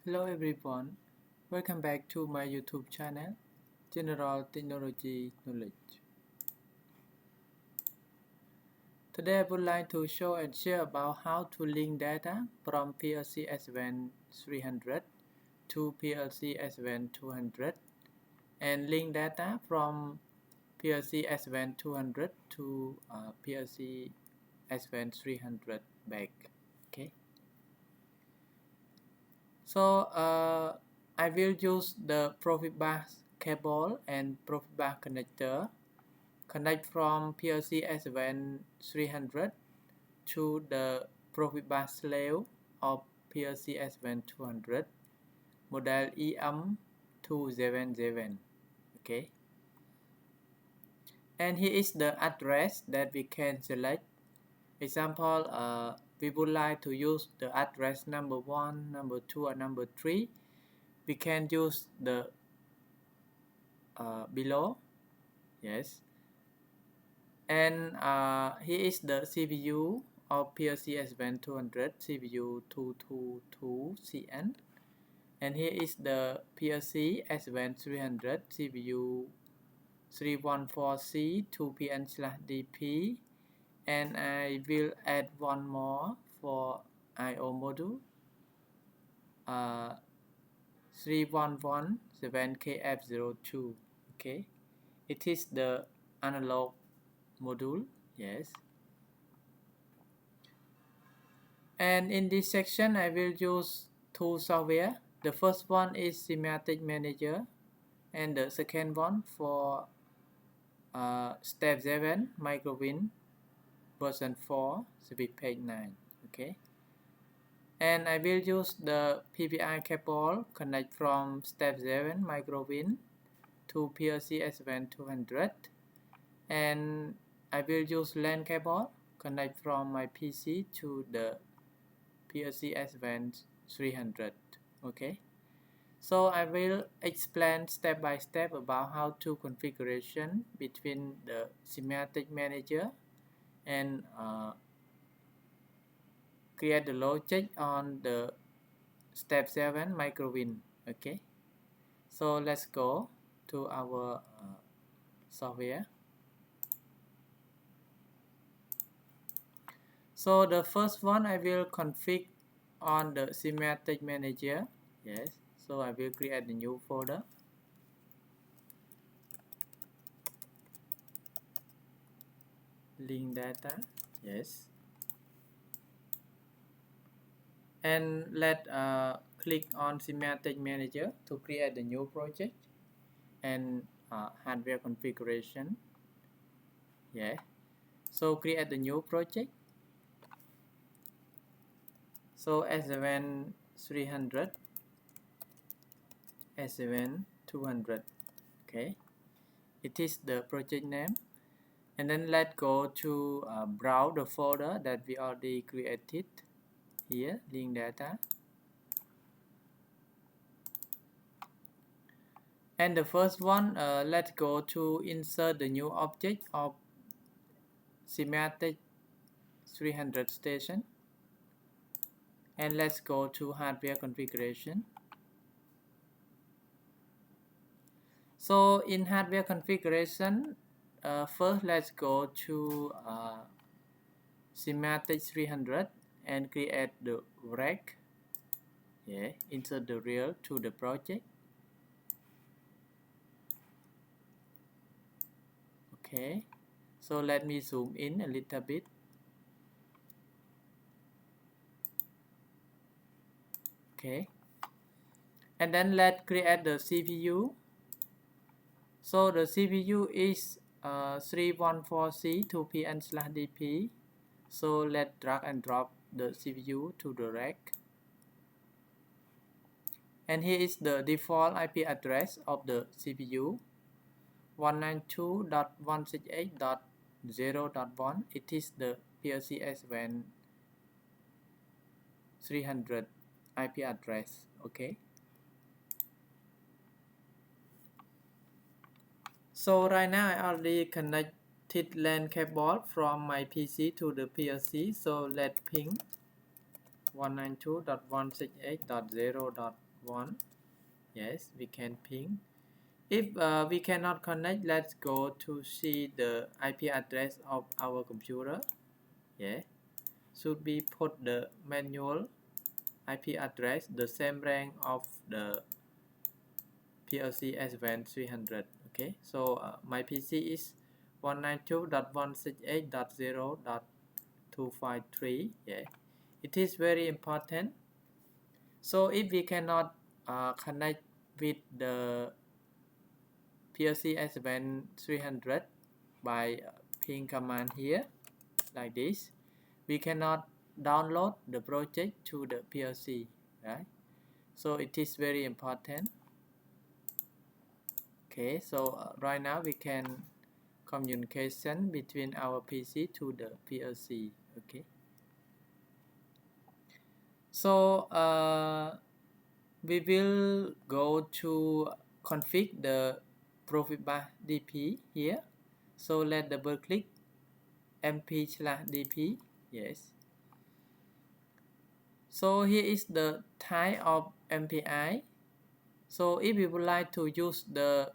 Hello everyone, welcome back to my YouTube channel, General Technology Knowledge. Today I would like to show and share about how to link data from PLC S7-300 to PLC S7-200 and link data from PLC S7-200 to PLC S7-300 back. Okay. So I will use the Profibus cable and Profibus connector connect from PLC S7-300 to the Profibus slave of PLC S7-200 model EM277. Okay, and here is the address that we can select. Example, we would like to use the address number 1, number 2, or number 3. We can use the below. Yes, and here is the CPU of PLC S7-200 CPU 222CN, and here is the PLC S7-300 CPU 314C 2PN/DP, and I will add one more for I/O module 3117KF02. Okay, it is the analog module. Yes, and in this section I will use two software. The first one is Simatic Manager, and the second one for step 7 microwin version 4 switch page 9. Okay, and I will use the PPI cable connect from step 7 microwin to PLC S7-200, and I will use LAN cable connect from my PC to the PLC S7-300. Okay, so I will explain step by step about how to configuration between the Simatic Manager and create the logic on the step 7 microwin. Okay, so let's go to our software. So the first one I will configure on the Simatic Manager. Yes, so I will create a new folder. Link data. Yes, and let click on Simatic Manager to create a new project and hardware configuration. Yeah, so create the new project. So S7-300, S7-200. Okay, it is the project name, and then let's go to browse the folder that we already created. Here, link data, and the first one, let's go to insert the new object of Simatic 300 station, and let's go to hardware configuration. So in hardware configuration, first let's go to Simatic 300 and create the rack. Yeah, insert the reel to the project. Okay, so let me zoom in a little bit. Okay, and then let's create the CPU. So the CPU is 314C 2PN/DP. So let's drag and drop the CPU to the rack. And here is the default IP address of the CPU, 192.168.0.1. It is the PLC S7-300 IP address. Okay, so right now I already connected LAN cable from my PC to the PLC. So let's ping 192.168.0.1. 1. Yes, we can ping. If we cannot connect, let's go to see the IP address of our computer. Yeah, should be put the manual IP address, the same rank of the PLC S7-300. Okay, so my PC is 192.168.0.253. Yeah, it is very important. So if we cannot connect with the PLC S7-300 by ping command here like this, we cannot download the project to the PLC, right? So it is very important. Okay, so right now we can communication between our PC to the PLC. Okay, so we will go to config the PROFIBUS-DP here. So let's double click MP/DP. Yes. So here is the type of MPI. So if we would like to use the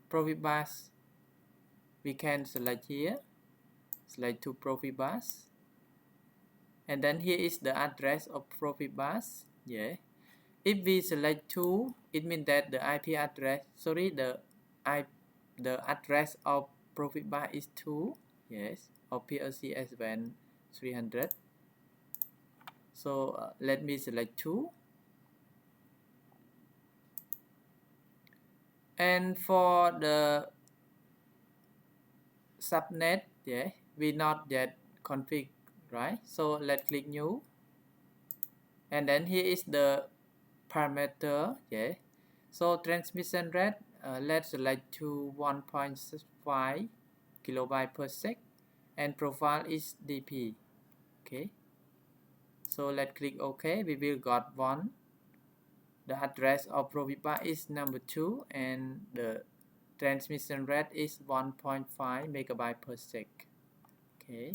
Profibus, we can select here, select to Profibus, and then here is the address of Profibus. Yeah. If we select 2, it means that the IP address, the address of Profibus is 2. Yes, of PLC S7-300. So let me select 2. And for the subnet, yeah, we not yet config, right? So let's click new, and then here is the parameter. Yeah, so transmission rate, let's select to 1.5 kilobyte per sec, and profile is DP. Okay, so let's click OK. We will got 1. The address of Profibus is number 2, and the transmission rate is 1.5 megabyte per sec. Okay,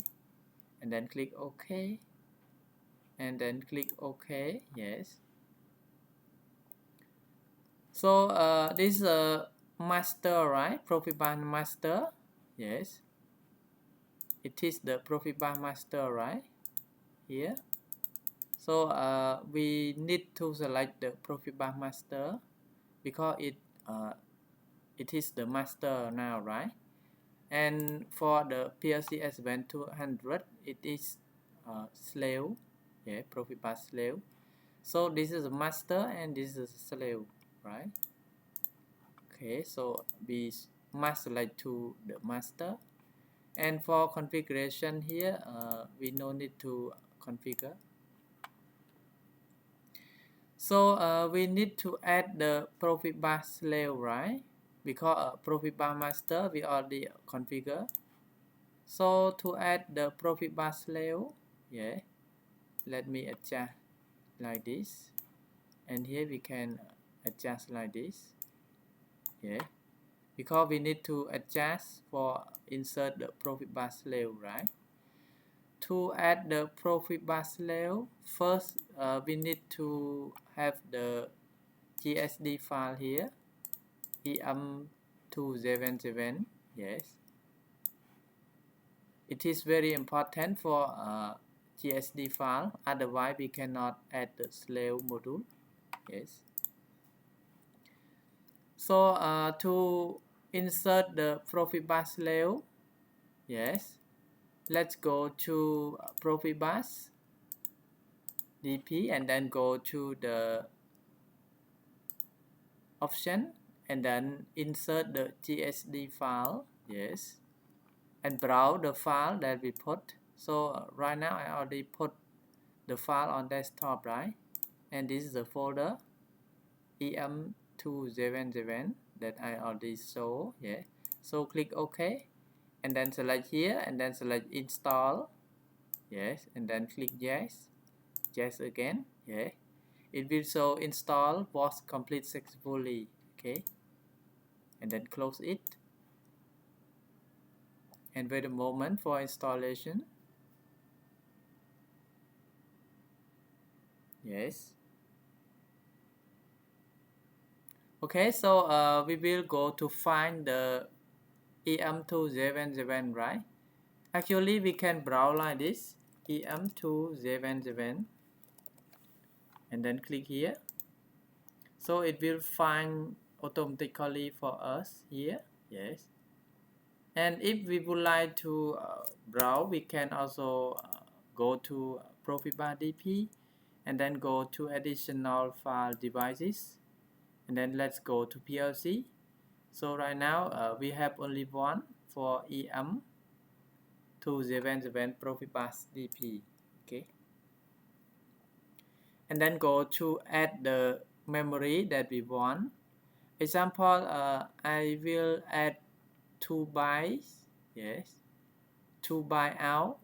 and then click OK, and then click OK. Yes. So this is a master, right? Profibus master. Yes, it is the Profibus master, right? Here. So we need to select the Profibus master because it is the master now, right? And for the PLC S7-200, it is slave. Yeah, Profibus slave. So this is a master and this is a slave, right? Okay, so we must select to the master. And for configuration here, we no need to configure. So we need to add the Profibus slave, right? Because Profibus master we already configure. So to add the Profibus slave, yeah, let me adjust like this, and here we can adjust like this. Yeah, because we need to adjust for insert the Profibus slave, right? To add the Profibus slave, first we need to have the GSD file here, EM277. Yes, it is very important for GSD file, otherwise we cannot add the slave module. Yes. So to insert the Profibus slave, yes, let's go to Profibus DP and then go to the option and then insert the GSD file. Yes, and browse the file that we put. So right now I already put the file on desktop, right? And this is the folder EM277 that I already saw. Yeah, so click OK, and then select here and then select install. Yes, and then click yes, yes again. Yeah, it will show install was complete successfully. Okay, and then close it and wait a moment for installation. Yes. Okay, so we will go to find the EM277, right? Actually, we can browse like this, EM277, and then click here. So it will find automatically for us here, yes. And if we would like to browse, we can also go to Profibus-DP and then go to additional file devices, and then let's go to PLC. So right now we have only one for EM277 Profibus-DP. Okay, and then go to add the memory that we want. Example, I will add 2 bytes, yes, 2 byte out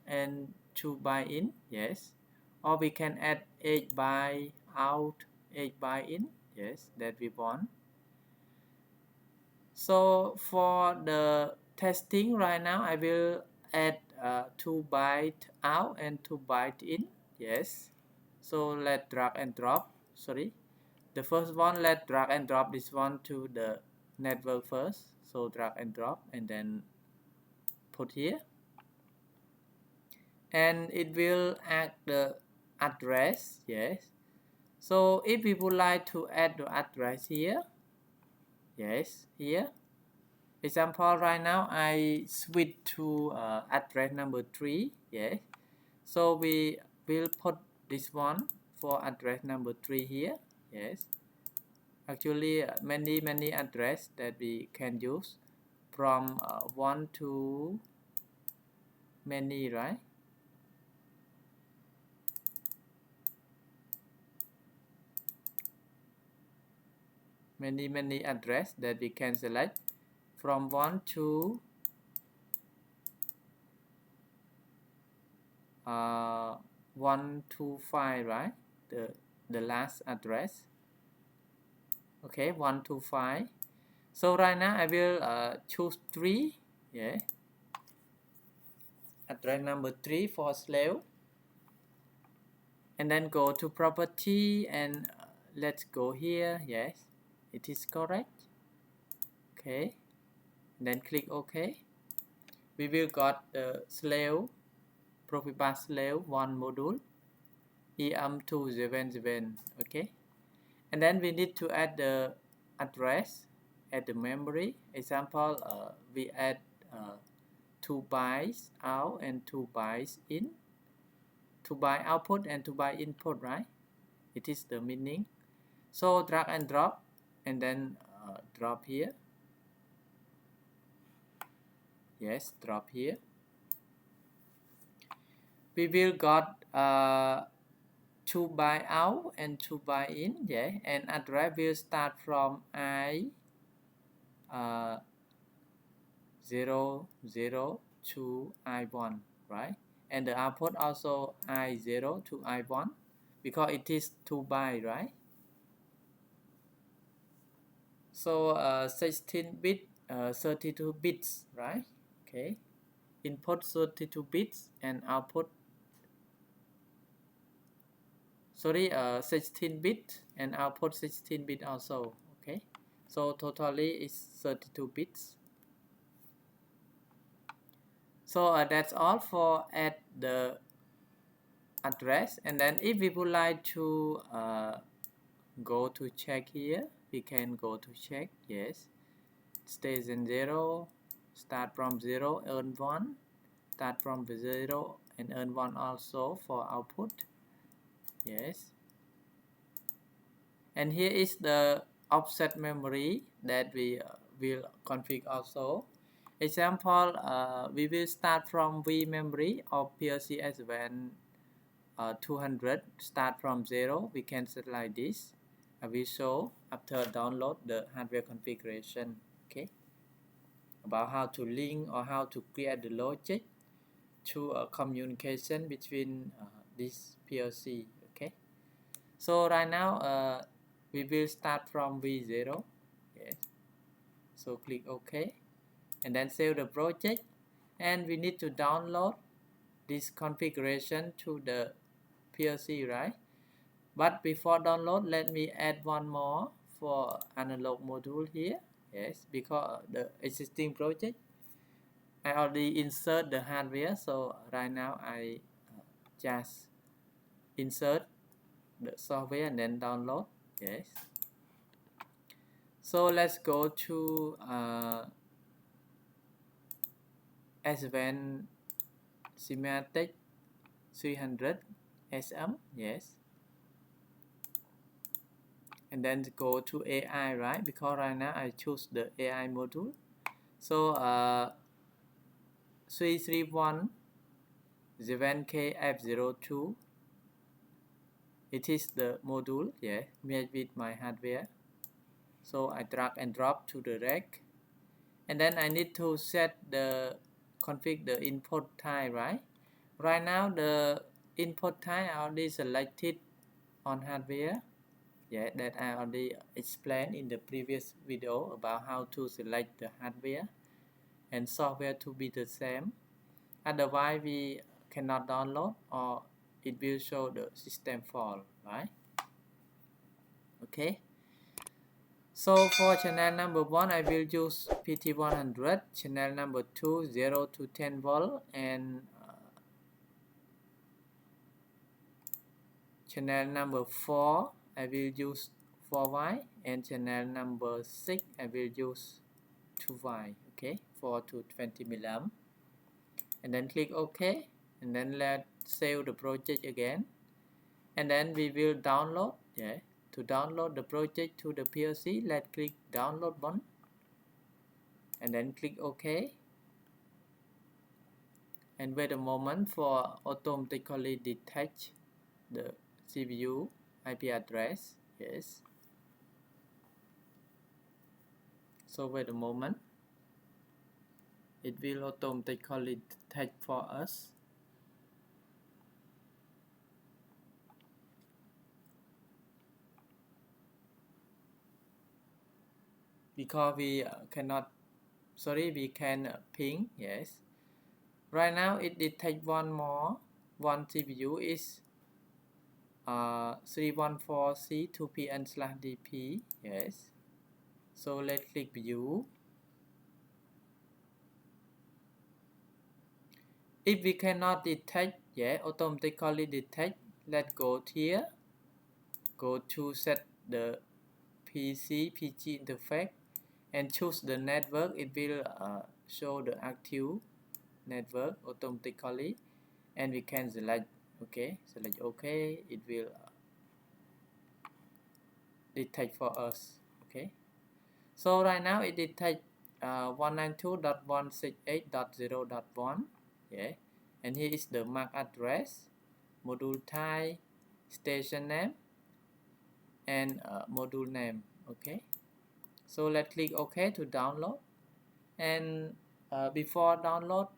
and 2 byte in, yes, or we can add 8 byte out, 8 byte in, yes, that we want. So for the testing right now, I will add 2 byte out and 2 byte in, yes. So let's drag and drop, sorry. The first one, let's drag and drop this one to the network first. So drag and drop and then put here. And it will add the address, yes. So if we would like to add the address here, yes, here. Example, right now I switch to address number 3, yes. So we will put this one for address number 3 here, yes. Actually many address that we can use from 1 to many, right? Many address that we can select from 1 to 1 to 5, right? The last address. Okay, 1 to 5. So right now I will choose 3, yeah. Address number 3 for slave. And then go to property and let's go here, yes. It is correct. Okay. And then click OK. We will got the slave, Profibus slave 1 module, EM277, okay. And then we need to add the address, add the memory. Example, we add 2 bytes out and 2 bytes in, 2 byte output and 2 byte input, right? It is the meaning. So drag and drop and then drop here. Yes, drop here. We will got 2 byte out and 2 byte in, yeah, and address will start from I0 0 to I1, right? And the output also I0 to I1 because it is 2 byte, right? So 16 bit, 32 bits, right? Okay, input 32 bits and output, sorry, 16 bit and output 16 bit also. Okay, so totally is 32 bits. So that's all for add the address. And then if we would like to go to check here, we can go to check, yes. Station 0, start from 0, earn 1, start from 0 and earn 1 also for output, yes. And here is the offset memory that we will configure also. Example, we will start from V memory of PLC S7-200, start from 0. We can set like this. I will show after download the hardware configuration, okay, about how to link or how to create the logic to a communication between this PLC, okay. So right now we will start from V0, yes. So click OK and then save the project, and we need to download this configuration to the PLC, right? But before download, let me add one more for analog module here. Yes, because the existing project I already insert the hardware, so right now I just insert the software and then download. Yes, so let's go to S7 SIMATIC 300 SM. Yes, and then go to AI, right? Because right now I choose the AI module. So 331-7KF02, it is the module, yeah, made with my hardware. So I drag and drop to the rack, and then I need to set the config the input type, right? Right now the input type I already selected on hardware, yeah, that I already explained in the previous video about how to select the hardware and software to be the same. Otherwise we cannot download or it will show the system fault, right? Okay, so for channel number 1 I will use PT100, channel number 2 0 to 10 volt, and channel number 4 I will use 4Y, and channel number 6 I will use 2Y, okay, 4 to 20 milliamp, and then click OK, and then let's save the project again, and then we will download. Yeah, to download the project to the PLC, let's click download button and then click OK, and wait a moment for automatically detect the CPU IP address. Yes, so wait a moment, it will automatically detect for us. Because we we can ping. Yes, right now it detects one CPU is 314C2PN/DP. Yes, so let's click view. If we cannot detect, yeah, automatically detect, let's go here, go to set the PG interface and choose the network. It will show the active network automatically, and we can select OK. Select OK, it will detect for us. Okay, so right now it detects 192.168.0.1. yeah, and here is the MAC address, module type, station name, and module name. Okay, so let's click OK to download, and before download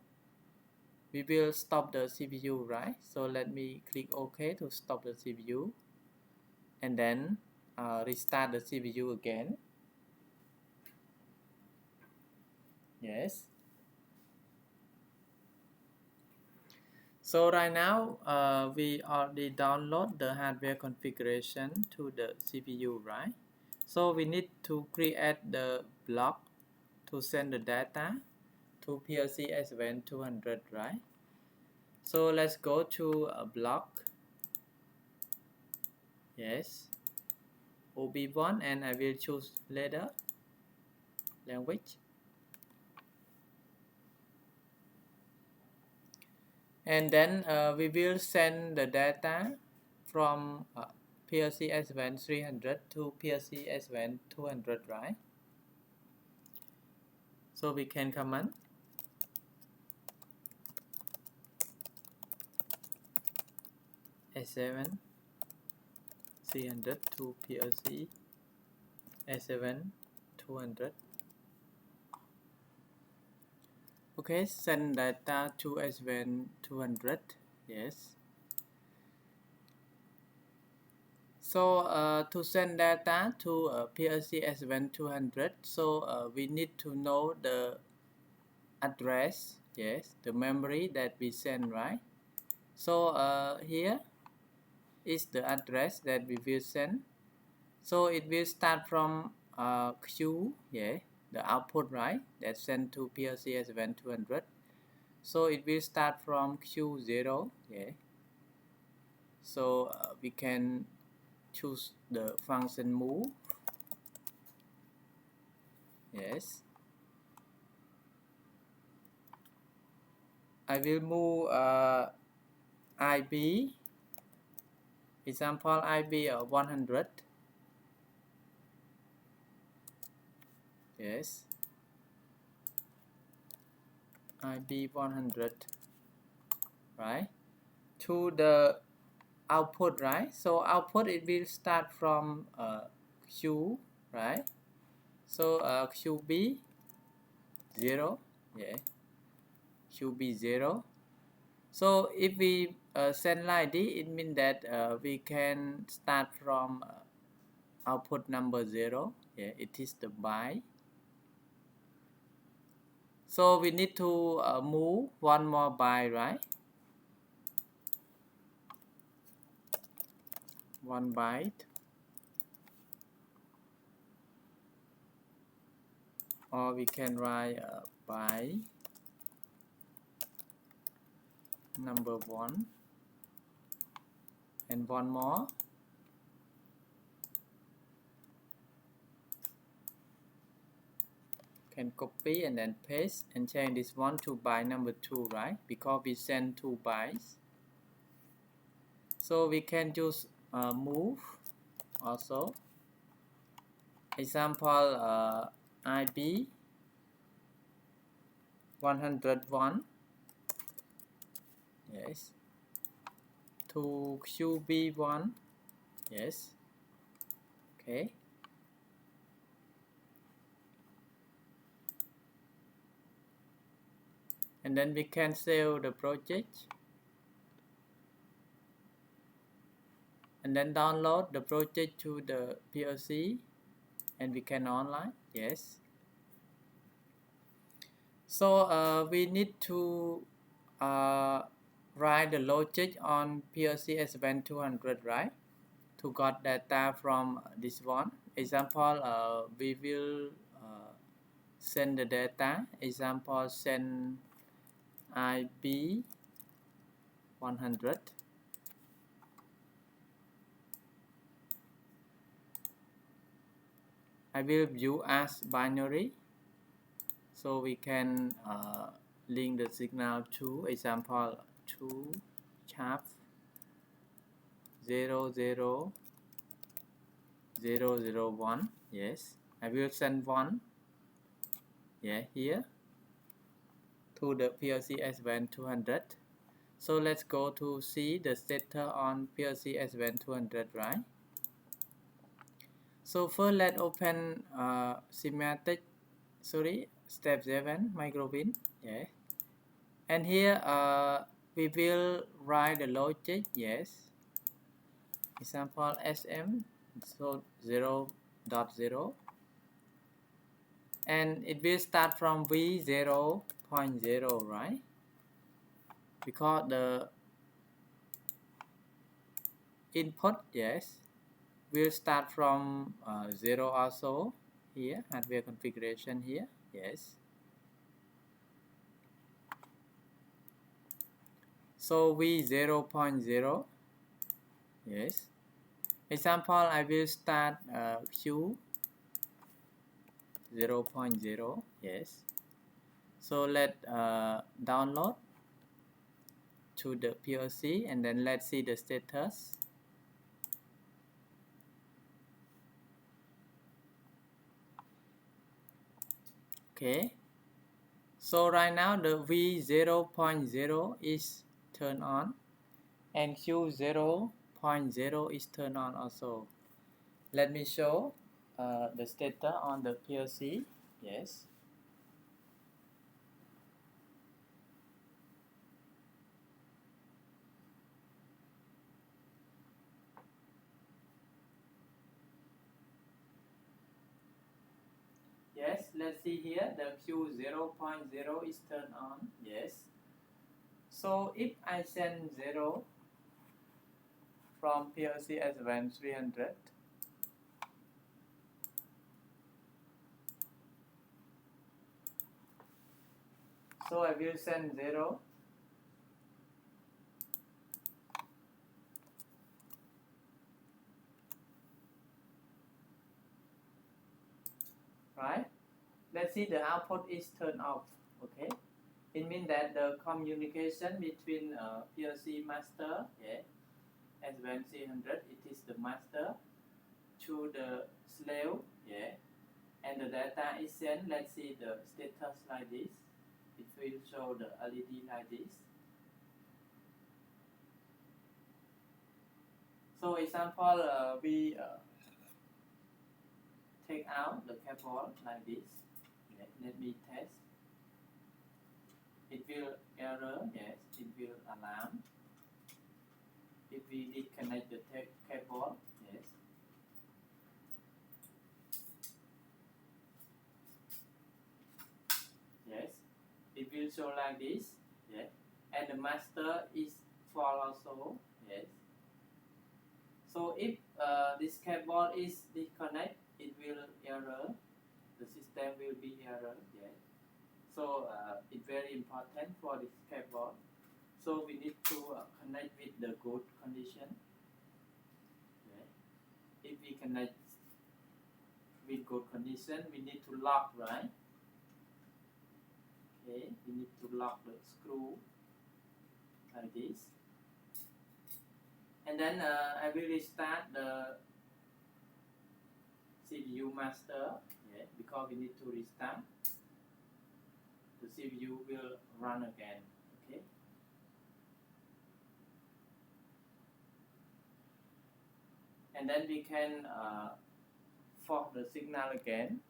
we will stop the CPU, right? So let me click OK to stop the CPU, and then restart the CPU again. Yes, so right now we already download the hardware configuration to the CPU, right? So we need to create the block to send the data to PLC S7-200, right? So let's go to a block. Yes, OB1, and I will choose ladder language, and then we will send the data from PLC S7-300 to PLC S7-200, right? So we can command S7-300 to PLC S7-200. Okay, send data to S7-200. Yes. So to send data to PLC S7-200, so we need to know the address. Yes, the memory that we send, right? So here is the address that we will send. So it will start from Q, yeah, the output, right, that's sent to PLC S7-200. So it will start from Q0, yeah. So we can choose the function move, yes. I will move IB, example IB 100, yes, IB 100, right, to the output, right? So output it will start from Q, right? So QB 0, yeah, QB 0. So if we send like this, it means that we can start from output number 0, yeah, it is the by. So we need to move one more by, right? One byte, or we can write by number 1 and one more. Can copy and then paste and change this one to by number 2, right? Because we send 2 bytes. So we can use move also. Example IB 101, yes, to QB1, yes, okay. And then we can save the project and then download the project to the PLC and we can online, yes. So we need to write the logic on PLC S7-200, right, to got data from this one. Example, we will send the data. Example, send IB 100. I will view as binary, so we can link the signal to example 2 sharp 00001, yes. I will send 1, yeah, here to the PLC S7-200. So let's go to see the status on PLC S7-200, right? So first let's open Simatic, step 7 microbin, yeah. And here we will write the logic, yes. Example SM, so 0.0, and it will start from V 0.0, right? Because the input, yes, will start from 0 also here, hardware configuration here, yes. So V 0.0, yes. Example, I will start Q 0.0, yes. So let download to the PLC and then let's see the status. Okay, so right now the V 0.0 is turned on and Q 0.0 is turned on also. Let me show the status on the PLC, yes. Yes, let's see here, the Q 0.0 is turned on, yes. So if I send 0 from PLC S7-300, So I will send 0. Right? Let's see the output is turned off. Okay? It means that the communication between PLC master, S7-300, it is the master to the slave, and the data is sent. Let's see the status like this. It will show the LED like this. So example, we take out the cable like this. Let me test. It will error, yes, it will alarm. If we disconnect the cable, yes. Yes, it will show like this, yes. And the master is full also, yes. So if this cable is disconnected, it will error. The system will be error, yes. So it's very important for this cable. So we need to connect with the good condition. Okay. If we connect with good condition, we need to lock, right? Okay, we need to lock the screw like this. And then I will restart the CPU master, because we need to restart. The CPU will run again. Okay. And then we can force the signal again.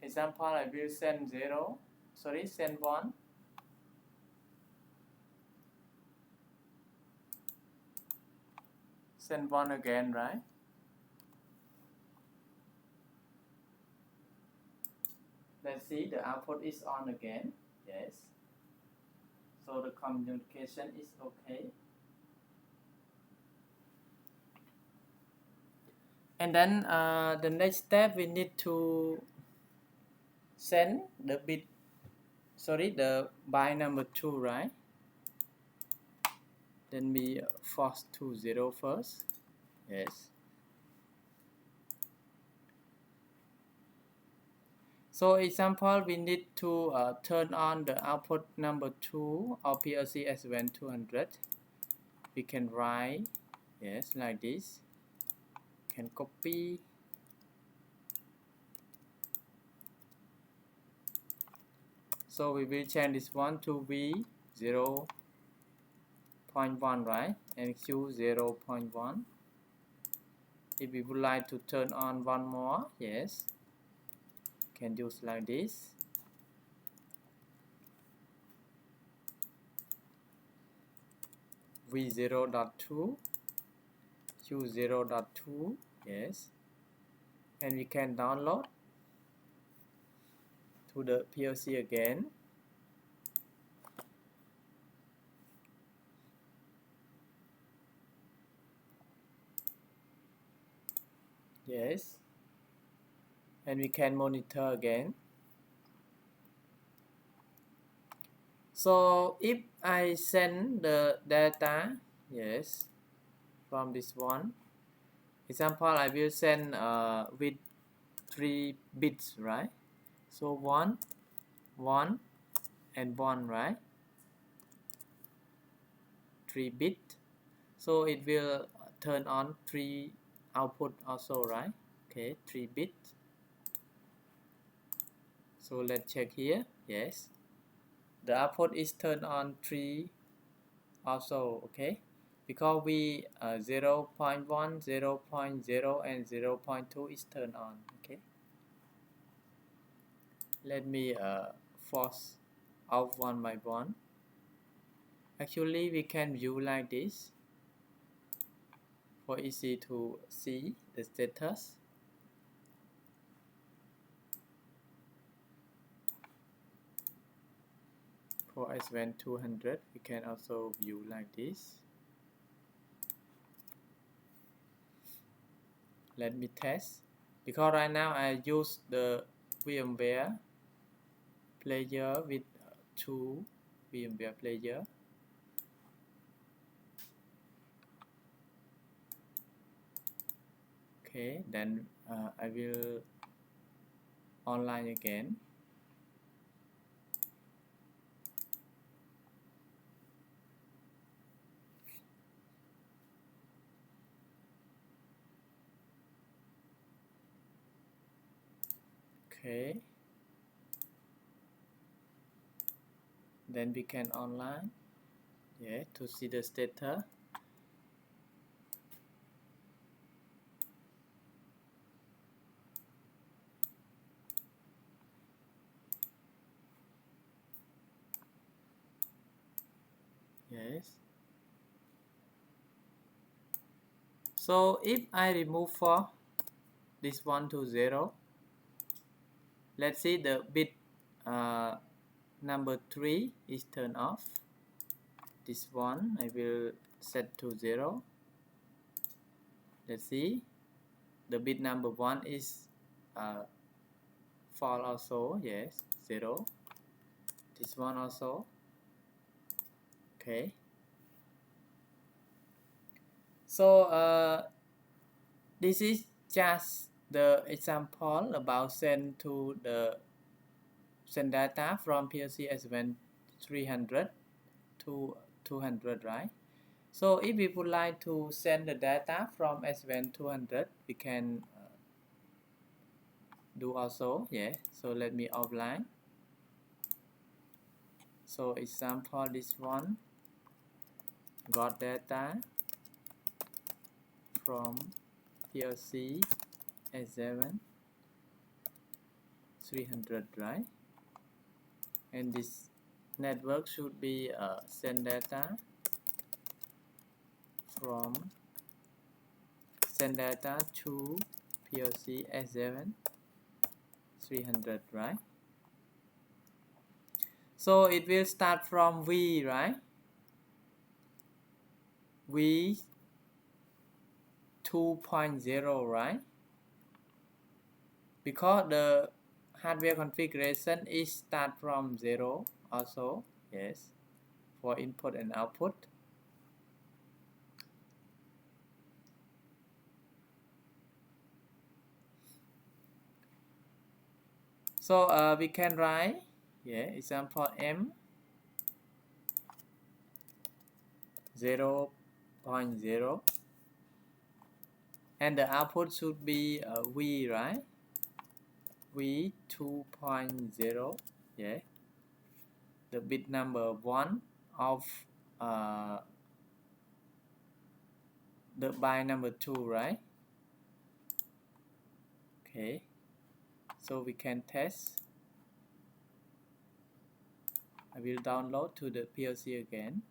Example, I will send 0, send 1. Send 1 again, right? Let's see, the output is on again. Yes. So the communication is okay. And then the next step, we need to send the bit, the by number 2, right? Then we force to 0 first. Yes. So example, we need to turn on the output number 2 of PLC S7-200. We can write, yes, like this. Can copy. So we will change this one to V 0.1, right? And Q 0.1. If we would like to turn on one more, yes, can use like this. V 0.2, Q 0.2, yes. And we can download to the PLC again. Yes. And we can monitor again. So if I send the data, yes, from this one, example, I will send with 3 bits, right? So 1, 1, and 1, right? 3 bit. So it will turn on 3 output also, right? Okay, 3 bits. So let's check here. Yes, the output is turned on 3 also. Okay, because we 0.1, 0.0, and 0.2 is turned on. Okay, let me force out one by one. Actually, we can view like this for easy to see the status. For S7-200, we can also view like this. Let me test. Because right now I use the VMware player with to VMware player. Okay, then I will online again. Okay, then we can online, yeah, to see the status. Yes. So if I remove for this 1 to 0, let's see the bit number 3 is turned off. This one I will set to 0. Let's see, the bit number 1 is fall also, yes, 0. This one also. Okay, so this is just the example about send data from PLC S7-300 to 200, right? So if we would like to send the data from S7-200, we can do also, yeah. So let me offline. So example, this one got data from PLC S7-300, right? And this network should be send data to PLC S7-300, right? So it will start from V, right? V 2.0, right? Because the hardware configuration is start from 0 also, yes, for input and output. So we can write, yeah, example M 0.0, and the output should be V, right? V 2.0, yeah, the bit number 1 of the by number 2, right? Okay, so we can test. I will download to the PLC again.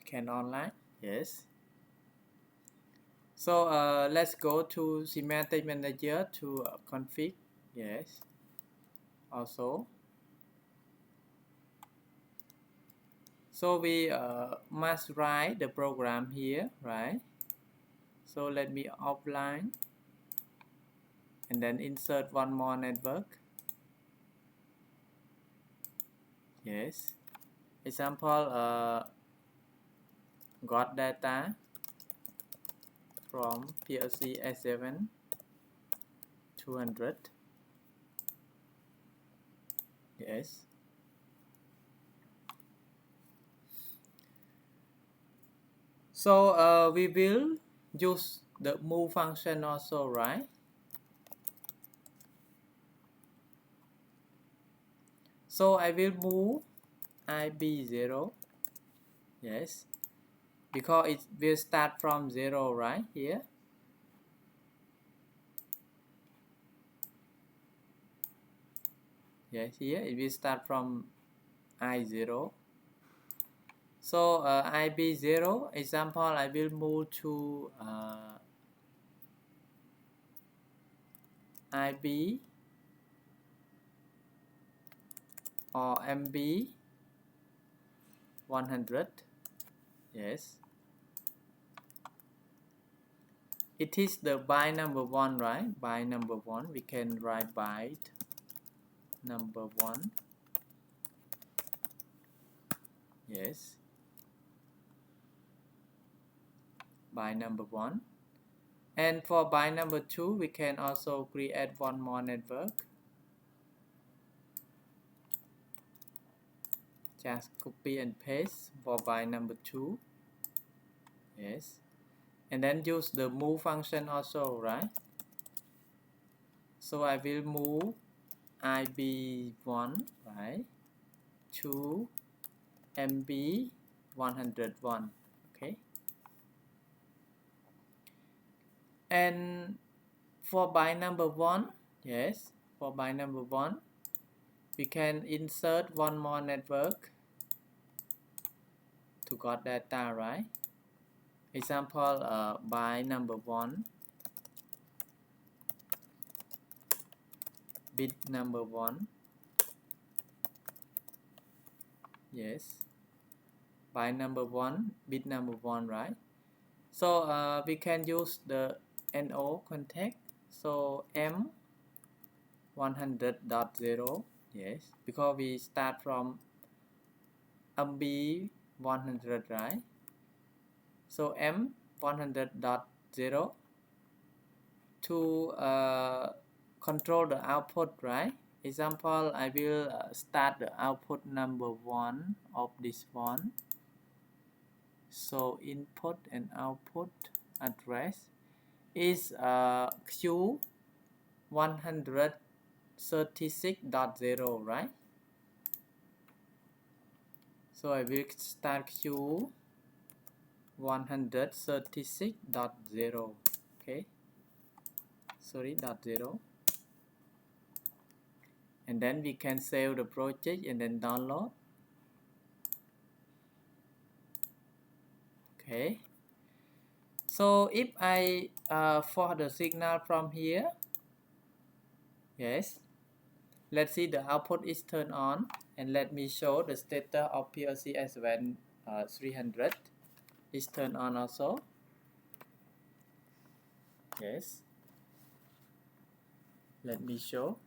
Can online, yes. So let's go to Simatic Manager to config, yes, also. So we must write the program here, right? So let me offline and then insert one more network. Yes. Example, got data from PLC S7-200. Yes. So we will use the move function also, right? So I will move IB0, yes, because it will start from 0, right, here. Yes, here it will start from I0. So IB0, example, I will move to IB or MB 100, yes. it is the byte number 1, right? Byte number 1, we can write byte number 1. Yes, byte number 1. And for byte number 2, we can also create one more network. Just copy and paste for byte number 2. Yes. And then use the move function also, right? So I will move IB1, right, to MB101. Okay. And for byte number 1, yes, for byte number 1, we can insert one more network to got data, right? Example, byte number 1, bit number 1. Yes, byte number 1, bit number 1, right? So we can use the NO context. So M100.0, yes, because we start from MB100, right? So M100.0 to control the output, right? Example, I will start the output number 1 of this one. So input and output address is Q136.0, right? So I will start Q136.0, okay? Sorry, .0. And then we can save the project and then download. Okay. So if I for the signal from here, yes, let's see the output is turned on, and let me show the status of PLC S7-300 is turned on also. Yes, let me show.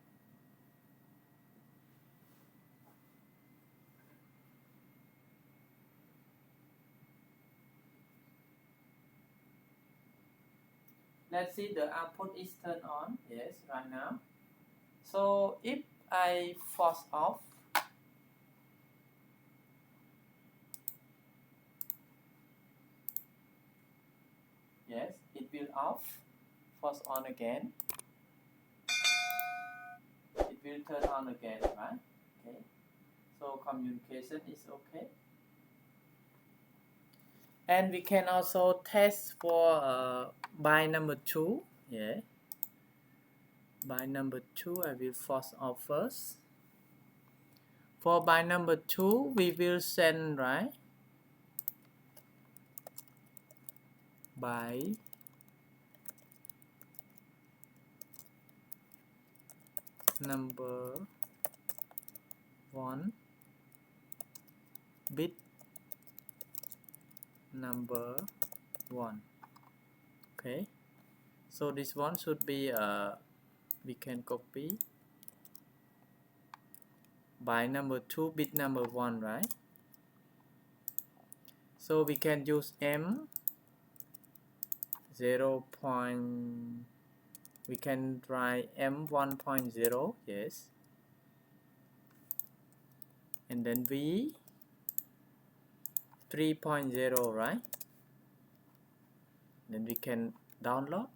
Let's see the output is turned on. Yes, right now. So if I force off, yes, it will off. Force on again, it will turn on again, right? Okay, so communication is okay. And we can also test for byte number 2. Yeah, byte number 2, I will force off first. For byte number 2, we will send, right, byte number 1, bit number 1. Okay, so this one should be we can copy byte number 2, bit number 1, right? So we can use M 0. We can try M 1.0, yes, and then V 3.0, right? Then we can download.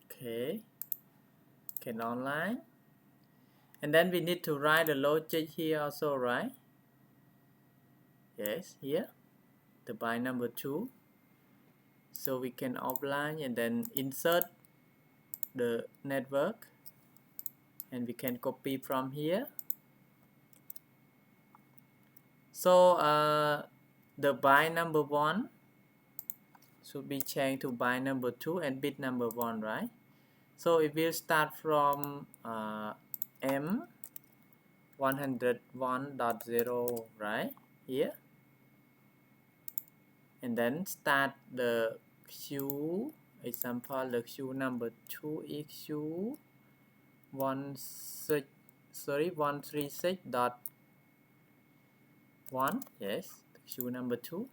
Okay, can online. And then we need to write the logic here also, right? Yes, here, the byte number 2. So we can offline and then insert the network, and we can copy from here. So the byte number 1 should be changed to byte number 2 and bit number 1, right? So it will start from M 101.0 right here, and then start the queue. Example, the queue number 2 is queue 136.1. yes, queue number 2.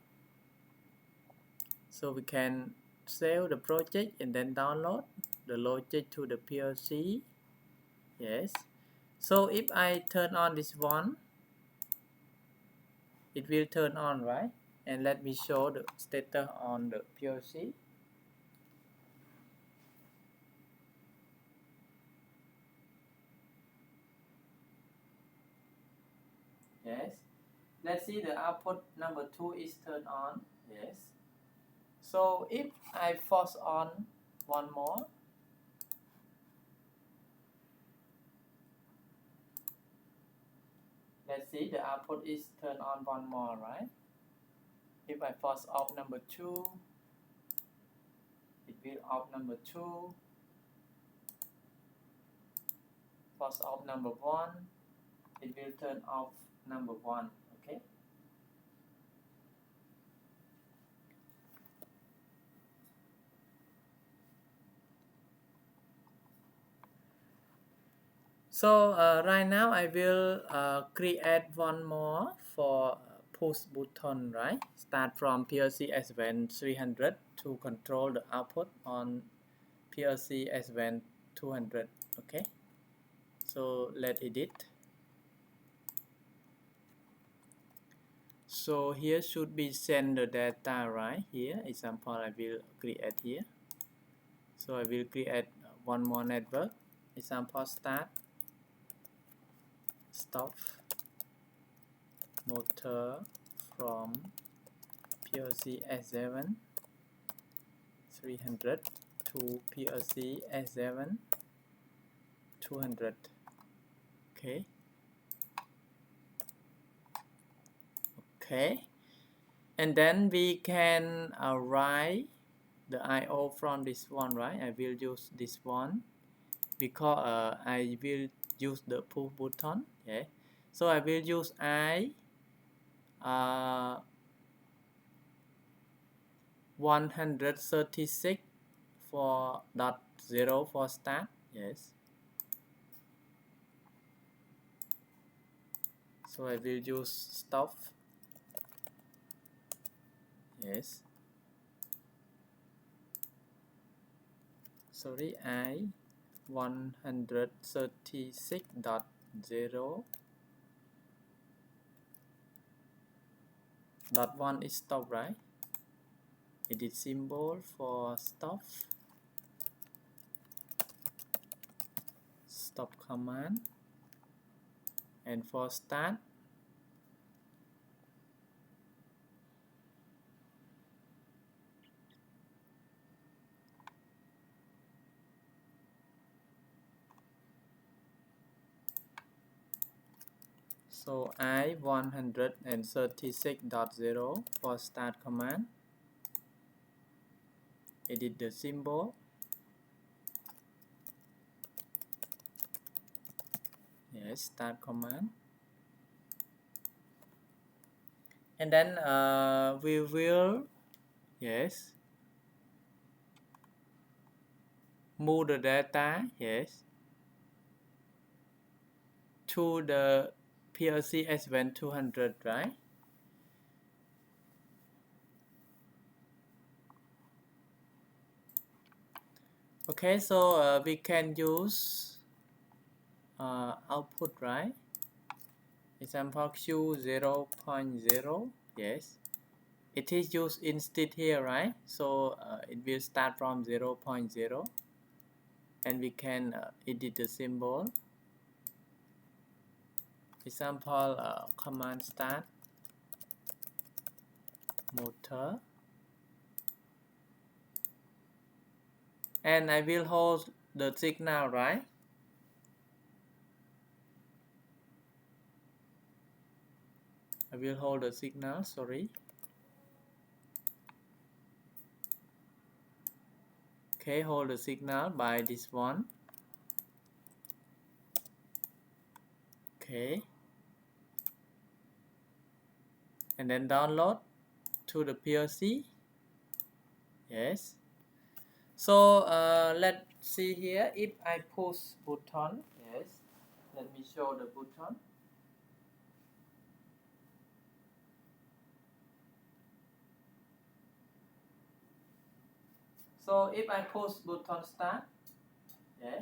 So we can save the project and then download the logic to the PLC. Yes. So if I turn on this one, it will turn on, right? And let me show the status on the PLC. Yes. Let's see, the output number 2 is turned on. Yes. So if I force on one more, let's see, the output is turned on one more, right? If I force off number 2, it will off number 2. Force off number 1, it will turn off number 1. Okay. So right now I will create one more for push button, right? Start from PLC S7-300 to control the output on PLC S7-200. Okay. So let's edit. So here should be send the data, right? Here example I will create here. So I will create one more network. Example start, stop motor from PLC S7-300 to PLC S7-200. Okay. Okay. And then we can write the I/O from this one, right? I will use this one because I will use the push button. Yeah. So I will use I 136 for .0 for start. Yes. So I will use stop. Yes. Sorry, I 136.0. .1 is stop, right? Edit symbol for stop. Stop command. And for start, so I 136.0 for start command. Edit the symbol. Yes, start command. And then we will, yes, move the data, yes, to the PLC S7-200, right? Okay, so we can use output, right? Example Q 0.0, yes. It is used instead here, right? So it will start from 0.0, and we can edit the symbol. Example command start motor, and I will hold the signal, right? I will hold the signal, sorry. Okay, hold the signal by this one. Okay, and then download to the PLC. Yes. So let's see here. If I push button, yes, let me show the button. So if I push button start, yeah,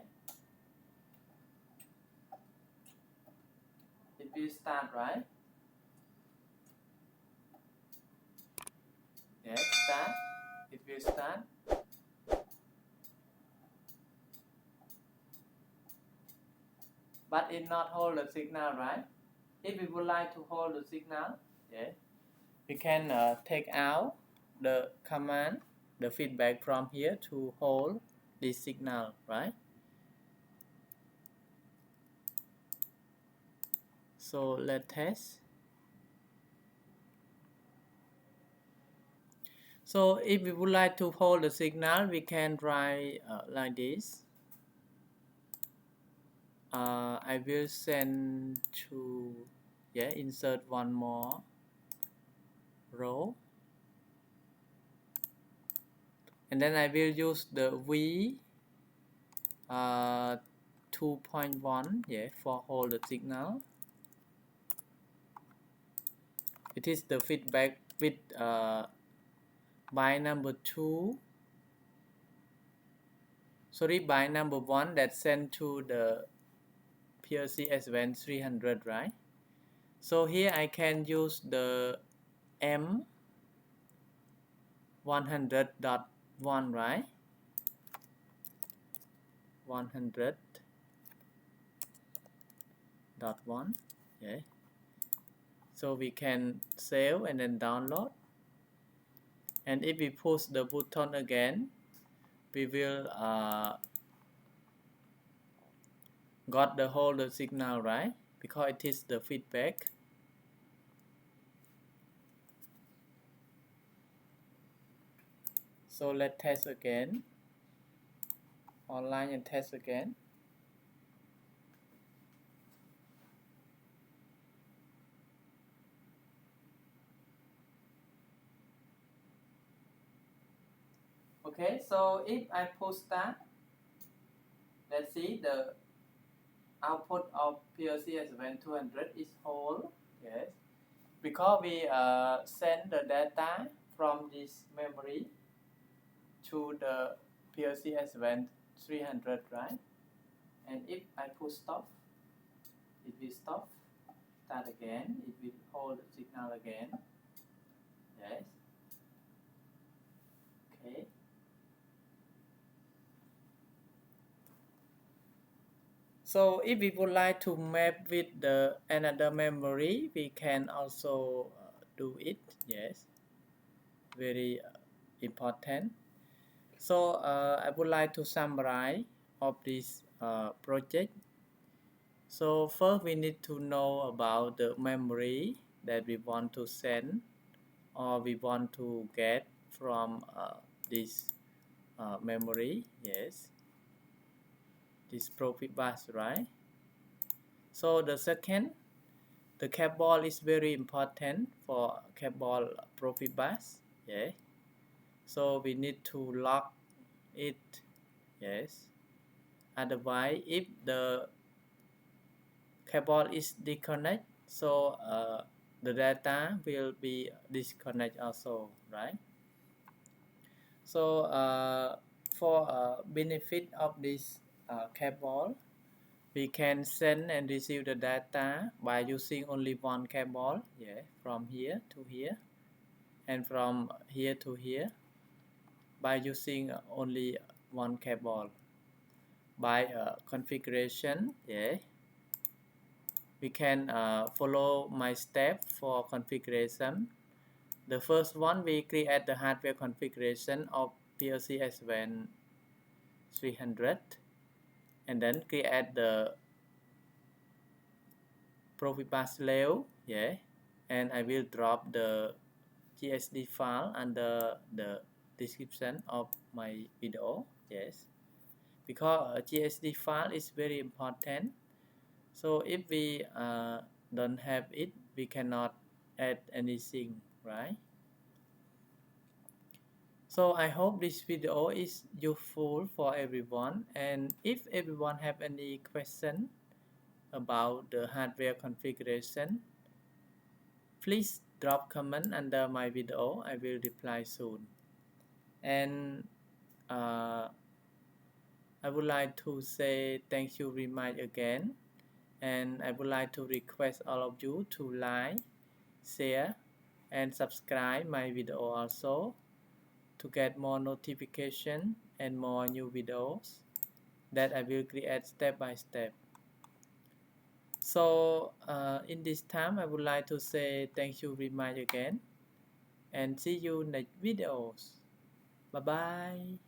it will start, right? Yes, start. It will start. But it not hold the signal, right? If we would like to hold the signal, yeah, we can take out the command, the feedback from here to hold this signal, right? So let's test. So if we would like to hold the signal, we can write like this. I will send to, yeah, insert one more row, and then I will use the V 2.1, yeah, for hold the signal. It is the feedback with by number 2, sorry, by number 1 that sent to the PLC S7-300, right? So here I can use the M100.1, right? 100.1, yeah. So we can save and then download. And if we push the button again, we will got the whole signal, right? Because it is the feedback. So let's test again. Online and test again. Okay, so if I push start, let's see the output of PLC S7-200 is whole. Yes, because we send the data from this memory to the PLC S7-300, right? And if I push stop, it will stop. Start again, it will hold the signal again. Yes. Okay. So if we would like to map with the another memory, we can also do it. Yes, very important. So I would like to summarize of this project. So first we need to know about the memory that we want to send or we want to get from this memory. Yes, this Profibus, right? So the second, the cap ball is very important for cap ball Profibus. Yeah. So we need to lock it. Yes. Otherwise, if the cap ball is disconnect, so the data will be disconnect also, right? So for benefit of this cap ball, we can send and receive the data by using only one cable, yeah, from here to here and from here to here by using only one cable. By configuration, yeah, we can follow my step for configuration. The first one, we create the hardware configuration of PLC S7-300 and then create the Profibus layout, yeah, and I will drop the GSD file under the description of my video. Yes, because GSD file is very important. So if we don't have it, we cannot add anything, right? So I hope this video is useful for everyone, and if everyone have any question about the hardware configuration, please drop comment under my video. I will reply soon. And I would like to say thank you very much again, and I would like to request all of you to like, share, and subscribe my video also to get more notification and more new videos that I will create step by step. So in this time I would like to say thank you very much again, and see you next videos. Bye bye.